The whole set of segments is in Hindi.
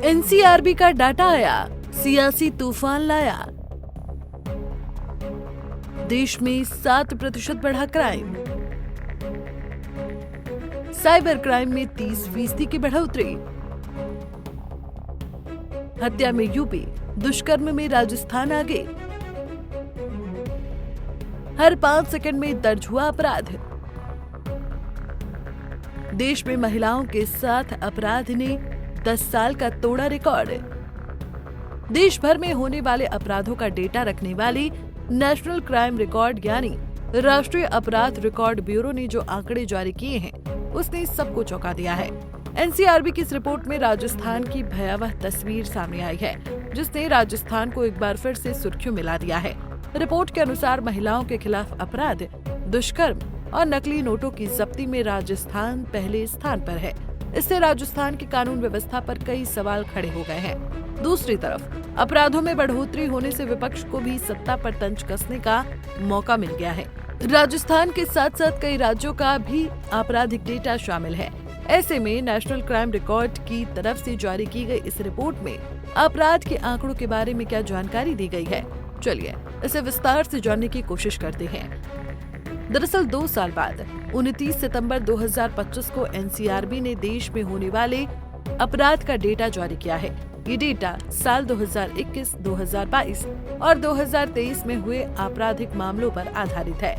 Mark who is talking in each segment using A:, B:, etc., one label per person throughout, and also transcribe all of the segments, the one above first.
A: एनसीआरबी का डाटा आया, सियासी तूफान लाया। देश में 7% बढ़ा क्राइम। साइबर क्राइम में 30% की बढ़ोतरी। हत्या में यूपी, दुष्कर्म में राजस्थान आगे। हर 5 सेकंड में दर्ज हुआ अपराध। देश में महिलाओं के साथ अपराध ने 10 साल का तोड़ा रिकॉर्ड। देश भर में होने वाले अपराधों का डेटा रखने वाली नेशनल क्राइम रिकॉर्ड यानी राष्ट्रीय अपराध रिकॉर्ड ब्यूरो ने जो आंकड़े जारी किए हैं, उसने सबको चौंका दिया है। एनसीआरबी की इस रिपोर्ट में राजस्थान की भयावह तस्वीर सामने आई है, जिसने राजस्थान को एक बार फिर से सुर्खियों में ला दिया है। रिपोर्ट के अनुसार महिलाओं के खिलाफ अपराध, दुष्कर्म और नकली नोटों की जब्ती में राजस्थान पहले स्थान पर है। इससे राजस्थान की कानून व्यवस्था पर कई सवाल खड़े हो गए हैं। दूसरी तरफ अपराधों में बढ़ोतरी होने से विपक्ष को भी सत्ता पर तंज कसने का मौका मिल गया है। राजस्थान के साथ साथ कई राज्यों का भी आपराधिक डेटा शामिल है। ऐसे में नेशनल क्राइम रिकॉर्ड की तरफ से जारी की गई इस रिपोर्ट में अपराध के आंकड़ों के बारे में क्या जानकारी दी गई है, चलिए इसे विस्तार से जानने की कोशिश करते हैं। दरअसल 2 साल बाद 29 सितंबर 2025 को एनसीआरबी ने देश में होने वाले अपराध का डेटा जारी किया है। ये डेटा साल 2021, 2022 और 2023 में हुए आपराधिक मामलों पर आधारित है,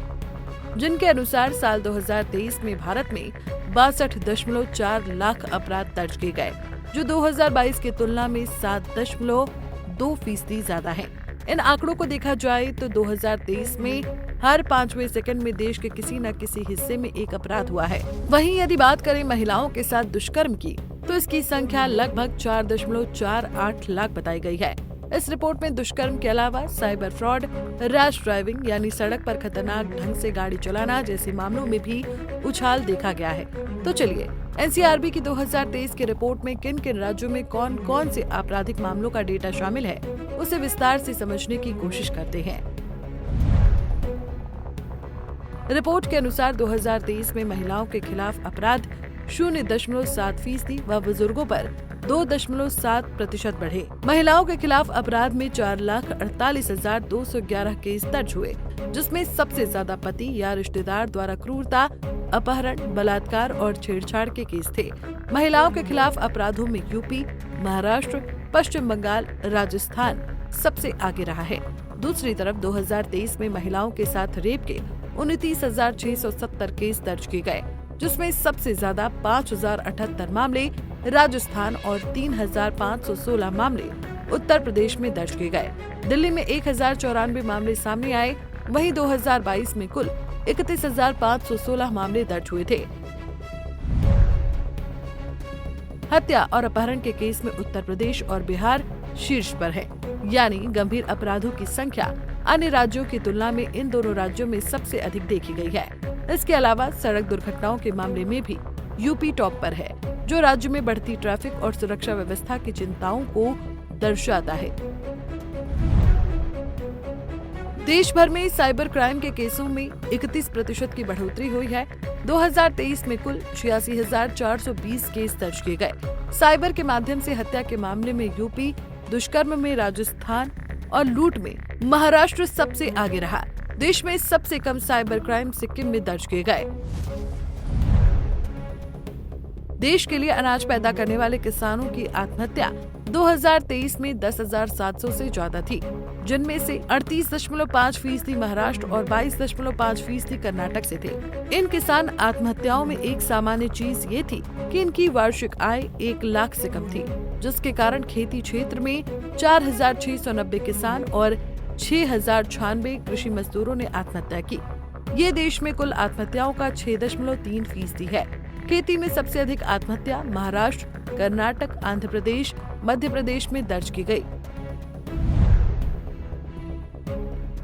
A: जिनके अनुसार साल 2023 में भारत में 62.4 लाख अपराध दर्ज किए गए, जो 2022 की तुलना में 7.2% ज्यादा है। इन आंकड़ों को देखा जाए तो 2023 में हर 5वें सेकंड में देश के किसी न किसी हिस्से में एक अपराध हुआ है। वहीं यदि बात करें महिलाओं के साथ दुष्कर्म की, तो इसकी संख्या लगभग 4.48 लाख बताई गई है। इस रिपोर्ट में दुष्कर्म के अलावा साइबर फ्रॉड, रैश ड्राइविंग यानी सड़क पर खतरनाक ढंग से गाड़ी चलाना जैसे मामलों में भी उछाल देखा गया है। तो चलिए एनसीआरबी की 2023 की रिपोर्ट में किन किन राज्यों में कौन कौन से आपराधिक मामलों का डेटा शामिल है, उसे विस्तार से समझने की कोशिश करते हैं। रिपोर्ट के अनुसार 2023 में महिलाओं के खिलाफ अपराध 0.7% व बुजुर्गों पर 2.7% बढ़े। महिलाओं के खिलाफ अपराध में 4,48,211 केस दर्ज हुए, जिसमें सबसे ज्यादा पति या रिश्तेदार द्वारा क्रूरता, अपहरण, बलात्कार और छेड़छाड़ के केस थे। महिलाओं के खिलाफ अपराधों में यूपी, महाराष्ट्र, पश्चिम बंगाल, राजस्थान सबसे आगे रहा है। दूसरी तरफ 2023 में महिलाओं के साथ रेप के 29,670 केस दर्ज किए गए, जिसमें सबसे ज्यादा 5,078 मामले राजस्थान और 3,516 मामले उत्तर प्रदेश में दर्ज किए गए। दिल्ली में 1,094 मामले सामने आए। वहीं 2022 में कुल 31,516 मामले दर्ज हुए थे। हत्या और अपहरण के केस में उत्तर प्रदेश और बिहार शीर्ष पर है, यानी गंभीर अपराधों की संख्या अन्य राज्यों की तुलना में इन दोनों राज्यों में सबसे अधिक देखी गई है। इसके अलावा सड़क दुर्घटनाओं के मामले में भी यूपी टॉप पर है, जो राज्य में बढ़ती ट्रैफिक और सुरक्षा व्यवस्था की चिंताओं को दर्शाता है। देश भर में साइबर क्राइम के केसों में 31% की बढ़ोतरी हुई है। 2023 में कुल 86,420 केस दर्ज किए गए। साइबर के माध्यम से हत्या के मामले में यूपी, दुष्कर्म में राजस्थान और लूट में महाराष्ट्र सबसे आगे रहा। देश में सबसे कम साइबर क्राइम सिक्किम में दर्ज किए गए। देश के लिए अनाज पैदा करने वाले किसानों की आत्महत्या 2023 में 10,700 से ज्यादा थी, जिनमें से 38.5% महाराष्ट्र और 22.5% कर्नाटक से थे। इन किसान आत्महत्याओं में एक सामान्य चीज ये थी कि इनकी वार्षिक आय 1 लाख से कम थी, जिसके कारण खेती क्षेत्र में 4,690 किसान और 6,096 कृषि मजदूरों ने आत्महत्या की। ये देश में कुल आत्महत्याओं का 6.3% है। खेती में सबसे अधिक आत्महत्या महाराष्ट्र, कर्नाटक, आंध्र प्रदेश, मध्य प्रदेश में दर्ज की गई।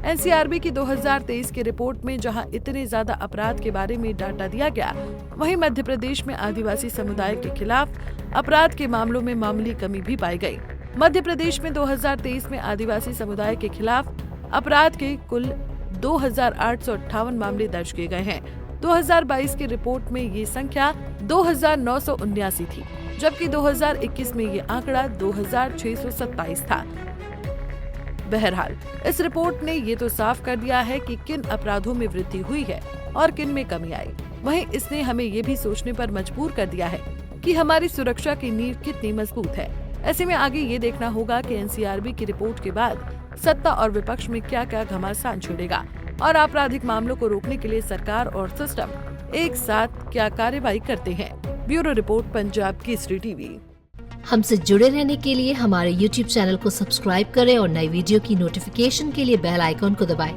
A: एनसीआरबी की 2023 की रिपोर्ट में जहां इतने ज्यादा अपराध के बारे में डाटा दिया गया, वहीं मध्य प्रदेश में आदिवासी समुदाय के खिलाफ अपराध के मामलों में मामूली कमी भी पाई गई। मध्य प्रदेश में 2023 में आदिवासी समुदाय के खिलाफ अपराध के कुल 2858 मामले दर्ज किए गए हैं। 2022 की रिपोर्ट में ये संख्या 2979 थी, जबकि 2021 में ये आंकड़ा 2627 था। बहरहाल, इस रिपोर्ट ने ये तो साफ कर दिया है कि किन अपराधों में वृद्धि हुई है और किन में कमी आई। वहीं इसने हमें ये भी सोचने पर मजबूर कर दिया है कि हमारी सुरक्षा की नींव कितनी मजबूत है। ऐसे में आगे ये देखना होगा कि एनसीआरबी की रिपोर्ट के बाद सत्ता और विपक्ष में क्या क्या घमासान छिड़ेगा और आपराधिक मामलों को रोकने के लिए सरकार और सिस्टम एक साथ क्या कार्रवाई करते हैं। Bureau report, Punjab Kesari TV.
B: हमसे जुड़े रहने के लिए हमारे YouTube चैनल को सब्सक्राइब करें और नई वीडियो की नोटिफिकेशन के लिए बेल आइकॉन को दबाएं।